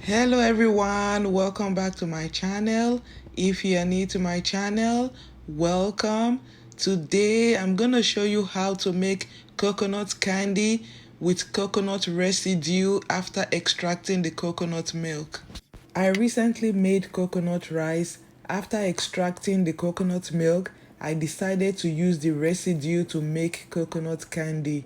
Hello everyone, welcome back to my channel. If you are new to my channel, welcome. Today I'm gonna show you how to make coconut candy with coconut residue after extracting the coconut milk. I recently made coconut rice. After extracting the coconut milk, I decided to use the residue to make coconut candy.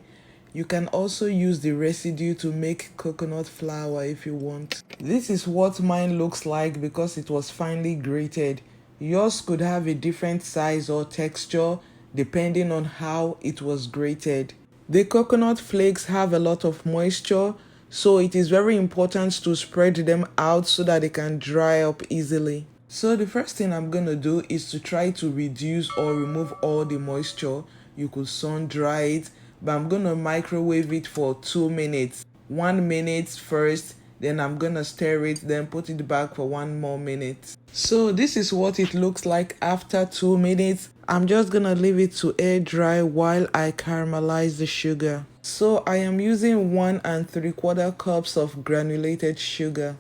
You can also use the residue to make coconut flour if you want. This is what mine looks like because it was finely grated. Yours could have a different size or texture depending on how it was grated. The coconut flakes have a lot of moisture, so it is very important to spread them out so that they can dry up easily. So the first thing I'm going to do is to try to reduce or remove all the moisture. You could sun dry it, but I'm going to microwave it for 2 minutes. 1 minute first, then I'm going to stir it, then put it back for 1 more minute. So this is what it looks like after 2 minutes. I'm just going to leave it to air dry while I caramelize the sugar. So I am using 1 3/4 cups of granulated sugar.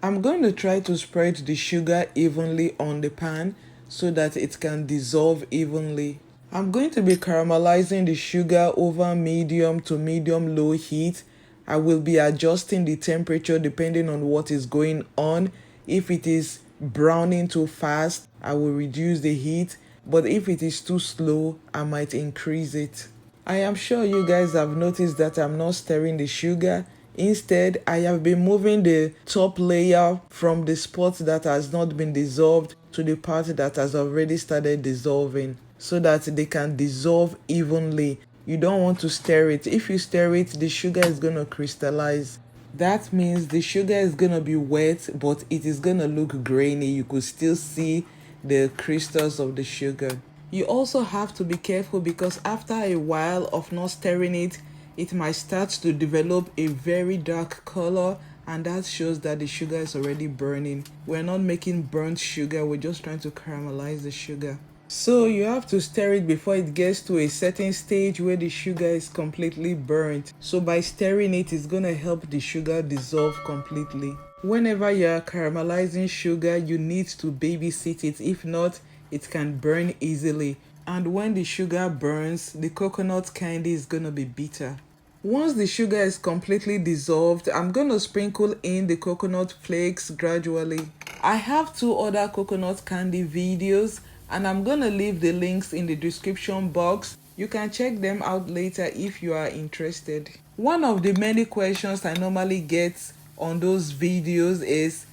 I'm going to try to spread the sugar evenly on the pan so that it can dissolve evenly. I'm going to be caramelizing the sugar over medium to medium low heat. I will be adjusting the temperature depending on what is going on. If it is browning too fast, I will reduce the heat, but if it is too slow, I might increase it. I am sure you guys have noticed that I'm not stirring the sugar. Instead, I have been moving the top layer from the spot that has not been dissolved to the part that has already started dissolving so that they can dissolve evenly. You don't want to stir it. If you stir it, the sugar is going to crystallize. That means the sugar is going to be wet, but it is going to look grainy. You could still see the crystals of the sugar. You also have to be careful because after a while of not stirring it, it might start to develop a very dark color, and that shows that the sugar is already burning. We're not making burnt sugar, we're just trying to caramelize the sugar. So you have to stir it before it gets to a certain stage where the sugar is completely burnt. So by stirring it, it's going to help the sugar dissolve completely. Whenever you're caramelizing sugar, you need to babysit it. If not, it can burn easily. And when the sugar burns, the coconut candy is going to be bitter. Once the sugar is completely dissolved, I'm going to sprinkle in the coconut flakes gradually. I have 2 other coconut candy videos, and I'm going to leave the links in the description box. You can check them out later if you are interested. One of the many questions I normally get on those videos is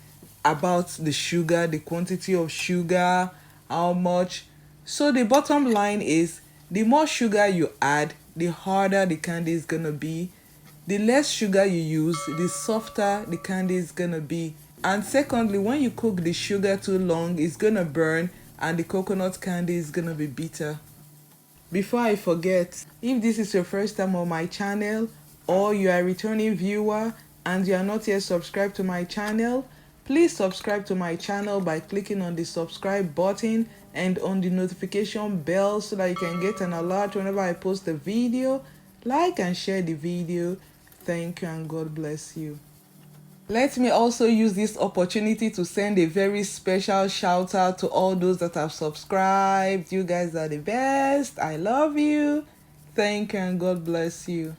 about the sugar, the quantity of sugar, how much. So the bottom line is, the more sugar you add, the harder the candy is gonna be. The less sugar you use, the softer the candy is gonna be. And secondly, when you cook the sugar too long, it's gonna burn and the coconut candy is gonna be bitter. Before I forget, if this is your first time on my channel or you are a returning viewer and you are not yet subscribed to my channel, please subscribe to my channel by clicking on the subscribe button and on the notification bell so that you can get an alert whenever I post a video. Like and share the video. Thank you and God bless you. Let me also use this opportunity to send a very special shout out to all those that have subscribed. You guys are the best. I love you. Thank you and God bless you.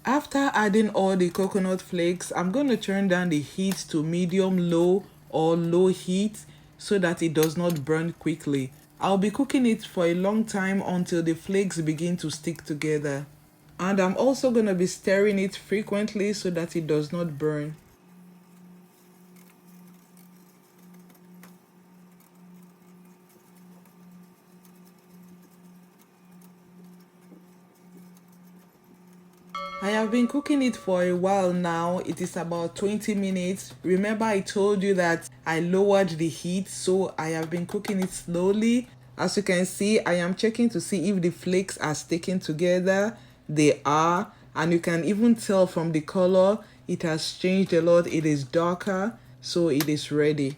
After adding all the coconut flakes, I'm going to turn down the heat to medium low or low heat so that it does not burn quickly. I'll be cooking it for a long time until the flakes begin to stick together. And I'm also going to be stirring it frequently so that it does not burn. I have been cooking it for a while now. It is about 20 minutes. Remember I told you that I lowered the heat, so I have been cooking it slowly. As you can see, I am checking to see if the flakes are sticking together. They are, and you can even tell from the color it has changed a lot. It is darker, so it is ready.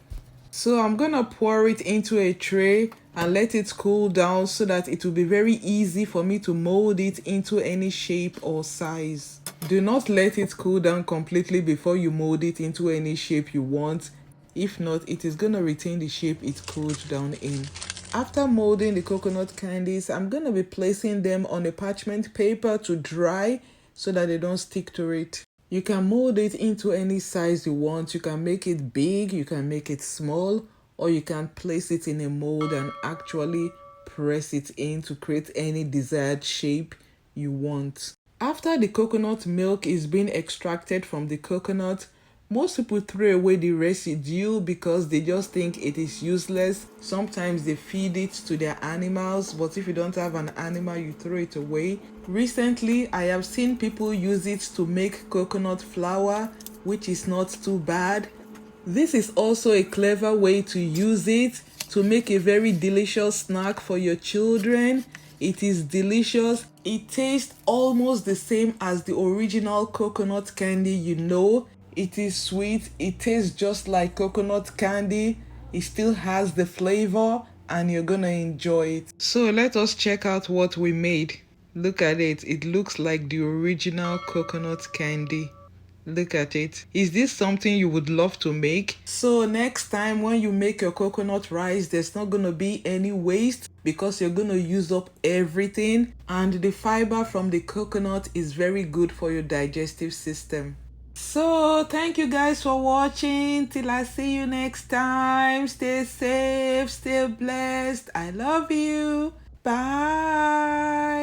So I'm gonna pour it into a tray and let it cool down so that it will be very easy for me to mold it into any shape or size. Do not let it cool down completely before you mold it into any shape you want. If not, it is going to retain the shape it cooled down in. After molding the coconut candies, I'm going to be placing them on a parchment paper to dry so that they don't stick to it. You can mold it into any size you want. You can make it big, you can make it small, or you can place it in a mold and actually press it in to create any desired shape you want. After the coconut milk is being extracted from the coconut, most people throw away the residue because they just think it is useless. Sometimes they feed it to their animals, but if you don't have an animal, you throw it away. Recently, I have seen people use it to make coconut flour, which is not too bad. This is also a clever way to use it to make a very delicious snack for your children. It is delicious. It tastes almost the same as the original coconut candy you know. It is sweet. It tastes just like coconut candy. It still has the flavor and you're gonna enjoy it. So let us check out what we made. Look at it. It looks like the original coconut candy. Look at it. Is this something you would love to make? So next time when you make your coconut rice, there's not going to be any waste because you're going to use up everything. And the fiber from the coconut is very good for your digestive system. So thank you guys for watching. Till I see you next time. Stay safe, stay blessed. I love you. Bye.